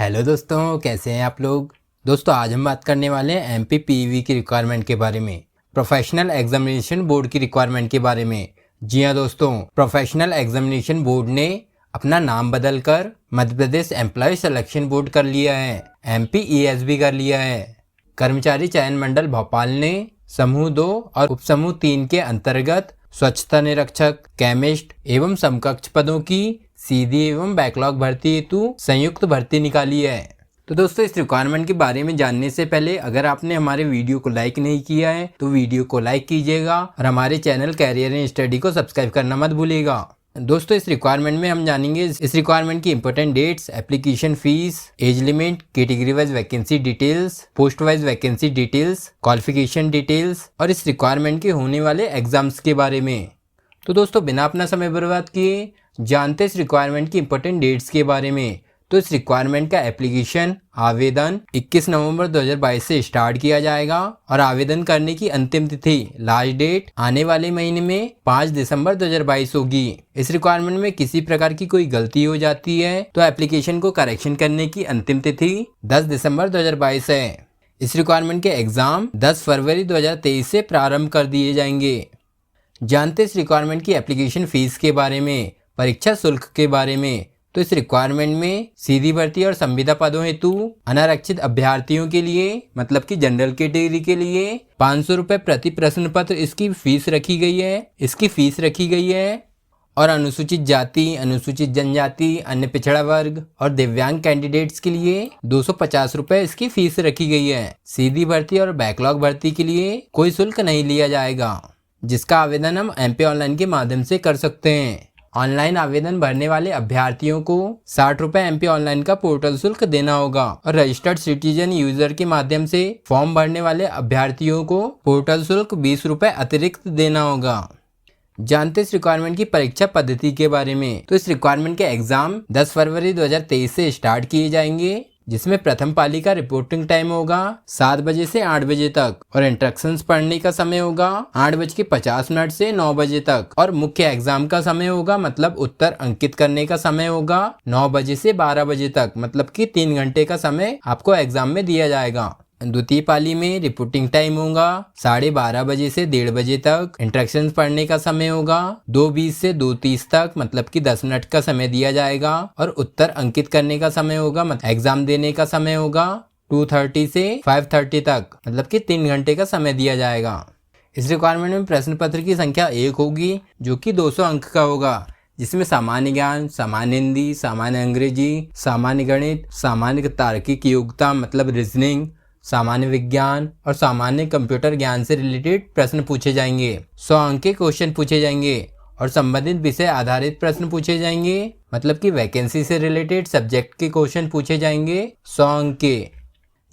Hello दोस्तों, कैसे हैं आप लोग। दोस्तों आज हम बात करने वाले हैं एमपी पीवी की रिक्वायरमेंट के बारे में, प्रोफेशनल एग्जामिनेशन बोर्ड की रिक्वायरमेंट के बारे में। जी हाँ दोस्तों, प्रोफेशनल एग्जामिनेशन बोर्ड ने अपना नाम बदलकर Madhya Pradesh employ selection board कर लिया है, MPESB कर लिया है। कर्मचारी चयन मंडल भोपाल ने समूह 2 और उपसमूह 3 के अंतर्गत स्वच्छता निरीक्षक, केमिस्ट एवं समकक्ष पदों की सीधी एवं बैकलॉग भर्ती हेतु संयुक्त भर्ती निकाली है। तो दोस्तों इस रिक्वायरमेंट के बारे में जानने से पहले अगर आपने हमारे वीडियो को लाइक नहीं किया है तो वीडियो को लाइक कीजिएगा और हमारे चैनल कैरियर इन स्टडी को सब्सक्राइब करना मत भूलिएगा। दोस्तों इस रिक्वायरमेंट में हम जानेंगे इस रिक्वायरमेंट की important dates, application fees, age limit, category wise vacancy details, post wise vacancy details, qualification details और इस रिक्वायरमेंट के होने वाले एग्जाम्स के बारे में। तो दोस्तों बिना अपना समय बर्बाद किए जानते इस रिक्वायरमेंट की इंपॉर्टेंट डेट्स के बारे में। तो इस रिक्वायरमेंट का एप्लीकेशन आवेदन 21 नवंबर 2022 से स्टार्ट किया जाएगा और आवेदन करने की अंतिम तिथि लास्ट डेट आने वाले महीने में 5 दिसंबर 2022 होगी। इस रिक्वायरमेंट में किसी प्रकार की कोई गलती हो जाती है तो एप्लीकेशन को करेक्शन करने की अंतिम तिथि 10 दिसंबर 2022 है। इस रिक्वायरमेंट के एग्जाम 10 फरवरी 2023 से प्रारंभ कर दिए जाएंगे। जानते इस रिक्वायरमेंट की एप्लीकेशन फीस के बारे में, परीक्षा शुल्क के बारे में। तो इस रिक्वायरमेंट में सीधी भर्ती और संविदा पदों हेतु अनारक्षित अभ्यर्थियों के लिए मतलब कि जनरल कैटेगरी के लिए 500 रुपये प्रति प्रश्न पत्र इसकी फीस रखी गई है। और अनुसूचित जाति, अनुसूचित जनजाति, अन्य पिछड़ा वर्ग और दिव्यांग कैंडिडेट्स के लिए 250 रुपये इसकी फीस रखी गई है। सीधी भर्ती और बैकलॉग भर्ती के लिए कोई शुल्क नहीं लिया जाएगा, जिसका आवेदन हम MP ऑनलाइन के माध्यम से कर सकते हैं। ऑनलाइन आवेदन भरने वाले अभ्यर्थियों को 60 रुपये MP ऑनलाइन का पोर्टल शुल्क देना होगा और रजिस्टर्ड सिटीजन यूजर के माध्यम से फॉर्म भरने वाले अभ्यर्थियों को पोर्टल शुल्क 20 रुपये अतिरिक्त देना होगा। जानते इस रिक्वायरमेंट की परीक्षा पद्धति के बारे में। तो इस रिक्वायरमेंट के एग्जाम 10 फरवरी 2023 से स्टार्ट किए जाएंगे, जिसमें प्रथम पाली का रिपोर्टिंग टाइम होगा 7 बजे से 8 बजे तक और इंस्ट्रक्शंस पढ़ने का समय होगा 8:50 से 9 बजे तक और मुख्य एग्जाम का समय होगा मतलब उत्तर अंकित करने का समय होगा 9 बजे से 12 बजे तक, मतलब कि 3 घंटे का समय आपको एग्जाम में दिया जाएगा। द्वितीय पाली में रिपोर्टिंग टाइम होगा 12:30 बजे से 1:30 बजे तक, इंस्ट्रक्शंस पढ़ने का समय होगा 2:20 से 2:30 तक, मतलब कि 10 मिनट का समय दिया जाएगा और उत्तर अंकित करने का समय होगा मतलब एग्जाम देने का समय होगा 2:30 से 5:30 तक, मतलब कि 3 घंटे का समय दिया जाएगा। इस रिक्वायरमेंट में प्रश्न पत्र की संख्या 1 होगी जो कि 200 अंक का होगा, जिसमें सामान्य ज्ञान, सामान्य हिंदी, सामान्य अंग्रेजी, सामान्य गणित, सामान्य तार्किक योग्यता मतलब रीजनिंग, सामान्य विज्ञान और सामान्य कंप्यूटर ज्ञान से रिलेटेड प्रश्न पूछे जाएंगे। 100 अंक के क्वेश्चन पूछे जाएंगे और संबंधित विषय आधारित प्रश्न पूछे जाएंगे, मतलब कि वैकेंसी से रिलेटेड सब्जेक्ट के क्वेश्चन पूछे जाएंगे 100 अंक के।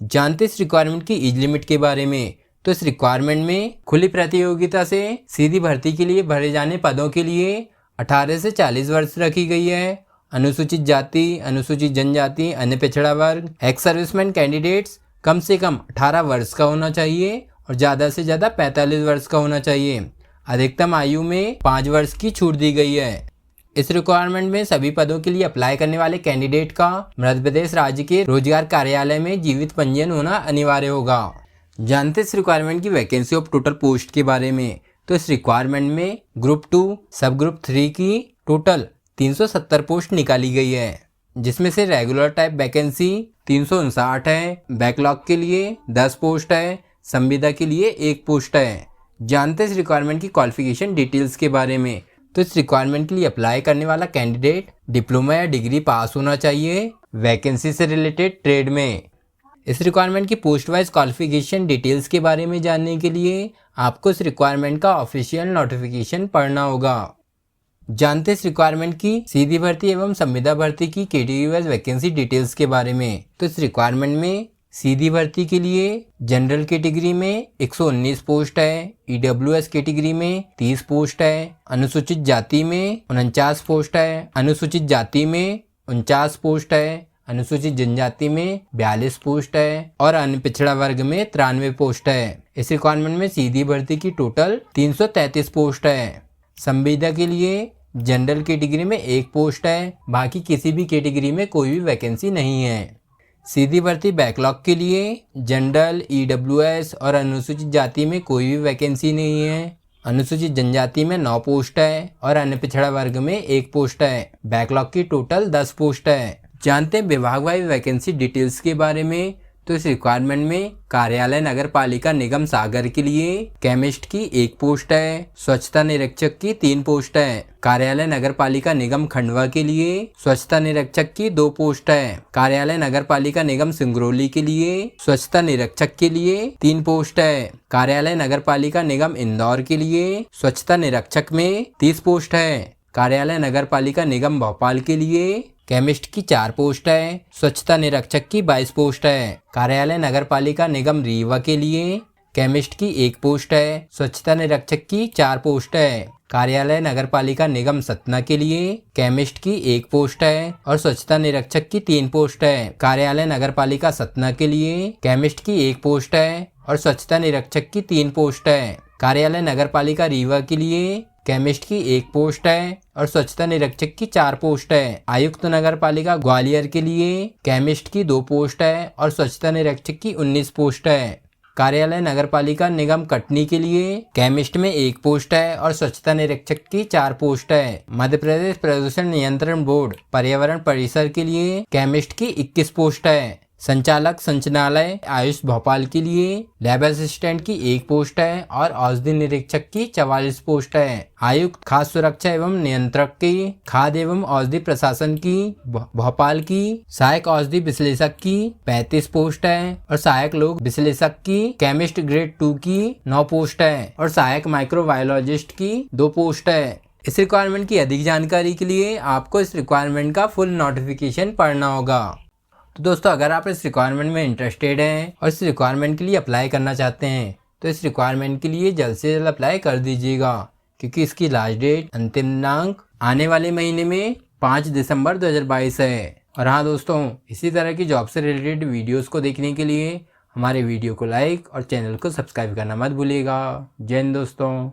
जानते इस रिक्वायरमेंट की एज लिमिट के बारे में। तो इस रिक्वायरमेंट में खुली प्रतियोगिता से सीधी भर्ती के लिए भरे जाने पदों के लिए 18 से 40 वर्ष रखी गई है। अनुसूचित जाति, अनुसूचित जनजाति, अन्य पिछड़ा वर्ग, एक्स सर्विसमैन कैंडिडेट्स कम से कम 18 वर्ष का होना चाहिए और ज़्यादा से ज़्यादा 45 वर्ष का होना चाहिए। अधिकतम आयु में 5 वर्ष की छूट दी गई है। इस रिक्वायरमेंट में सभी पदों के लिए अप्लाई करने वाले कैंडिडेट का मध्य प्रदेश राज्य के रोजगार कार्यालय में जीवित पंजीयन होना अनिवार्य होगा। जानते इस रिक्वायरमेंट की वैकेंसी ऑफ टोटल पोस्ट के बारे में। तो इस रिक्वायरमेंट में ग्रुप 2 सब ग्रुप 3 की टोटल 370 पोस्ट निकाली गई है, जिसमें से रेगुलर टाइप वैकेंसी 359 है, बैकलॉग के लिए 10 पोस्ट है, संविदा के लिए 1 पोस्ट है। जानते इस रिक्वायरमेंट की क्वालिफिकेशन डिटेल्स के बारे में। तो इस रिक्वायरमेंट के लिए अप्लाई करने वाला कैंडिडेट डिप्लोमा या डिग्री पास होना चाहिए वैकेंसी से रिलेटेड ट्रेड में। इस रिक्वायरमेंट की पोस्ट वाइज क्वालिफिकेशन डिटेल्स के बारे में जानने के लिए आपको इस रिक्वायरमेंट का ऑफिशियल नोटिफिकेशन पढ़ना होगा। जानते इस रिक्वायरमेंट की सीधी भर्ती एवं संविदा भर्ती की कैटेगरी वाइज वैकेंसी डिटेल्स के बारे में। तो इस रिक्वायरमेंट में सीधी भर्ती के लिए जनरल कैटेगरी में 119 पोस्ट है, EWS कैटेगरी में 30 पोस्ट है, अनुसूचित जाति में 49 पोस्ट है, अनुसूचित जाति में 49 पोस्ट है, अनुसूचित जनजाति में 42 पोस्ट है और अन्य पिछड़ा वर्ग में 93 पोस्ट है। इस रिक्वायरमेंट में सीधी भर्ती की टोटल 333 पोस्ट है। संविदा के लिए जनरल कैटेगरी में 1 पोस्ट है, बाकी किसी भी कैटेगरी में कोई भी वैकेंसी नहीं है। सीधी भर्ती बैकलॉग के लिए जनरल, EWS और अनुसूचित जाति में कोई भी वैकेंसी नहीं है। अनुसूचित जनजाति में 9 पोस्ट है और अन्य पिछड़ा वर्ग में 1 पोस्ट है। बैकलॉग की टोटल 10 पोस्ट है। जानते हैं विभाग वाइज वैकेंसी डिटेल्स के बारे में। तो इस रिक्वायरमेंट में कार्यालय नगर पालिका निगम सागर के लिए केमिस्ट की 1 पोस्ट है। स्वच्छता निरीक्षक की 3 पोस्ट है। कार्यालय नगर पालिका निगम खंडवा के लिए स्वच्छता निरीक्षक की 2 पोस्ट है। कार्यालय नगर पालिका निगम सिंगरौली के लिए स्वच्छता निरीक्षक के लिए 3 पोस्ट है। कार्यालय नगर पालिका निगम इंदौर के लिए स्वच्छता निरीक्षक में 30 पोस्ट है। कार्यालय नगर पालिका निगम भोपाल के लिए केमिस्ट की 4 पोस्ट है। स्वच्छता निरीक्षक की 22 पोस्ट है। कार्यालय नगर पालिका निगम रीवा के लिए केमिस्ट की 1 पोस्ट है। स्वच्छता निरीक्षक की 4 पोस्ट है। कार्यालय नगर पालिका निगम सतना के लिए केमिस्ट की 1 पोस्ट है और स्वच्छता निरीक्षक की 3 पोस्ट है। कार्यालय नगर पालिका सतना के लिए केमिस्ट की 1 पोस्ट है और स्वच्छता निरीक्षक की 3 पोस्ट है। कार्यालय नगर पालिका रीवा के लिए केमिस्ट की 1 पोस्ट है और स्वच्छता निरीक्षक की 4 पोस्ट है। आयुक्त नगर पालिका ग्वालियर के लिए केमिस्ट की 2 पोस्ट है और स्वच्छता निरीक्षक की 19 पोस्ट है। कार्यालय नगर पालिका निगम कटनी के लिए केमिस्ट में 1 पोस्ट है और स्वच्छता निरीक्षक की 4 पोस्ट है। मध्य प्रदेश प्रदूषण नियंत्रण बोर्ड पर्यावरण परिसर के लिए केमिस्ट की 21 पोस्ट है। संचालक संचालनालय आयुष भोपाल के लिए लैब असिस्टेंट की 1 पोस्ट है और औषधि निरीक्षक की 44 पोस्ट है। आयुक्त खाद्य सुरक्षा एवं नियंत्रक की खाद्य एवं औषधि प्रशासन की भोपाल की सहायक औषधि विश्लेषक की 35 पोस्ट है और सहायक लोक विश्लेषक की केमिस्ट ग्रेड 2 की 9 पोस्ट है और सहायक माइक्रोबायोलॉजिस्ट की 2 पोस्ट है। इस रिक्वायरमेंट की अधिक जानकारी के लिए आपको इस रिक्वायरमेंट का फुल नोटिफिकेशन पढ़ना होगा। तो दोस्तों, अगर आप इस रिक्वायरमेंट में इंटरेस्टेड हैं और इस रिक्वायरमेंट के लिए अप्लाई करना चाहते हैं तो इस रिक्वायरमेंट के लिए जल्द से जल्द अप्लाई कर दीजिएगा, क्योंकि इसकी लास्ट डेट अंतिम दिनांक आने वाले महीने में 5 दिसंबर 2022 है। और हाँ दोस्तों, इसी तरह की जॉब से रिलेटेड वीडियोस को देखने के लिए हमारे वीडियो को लाइक और चैनल को सब्सक्राइब करना मत भूलिएगा। जय हिंद दोस्तों।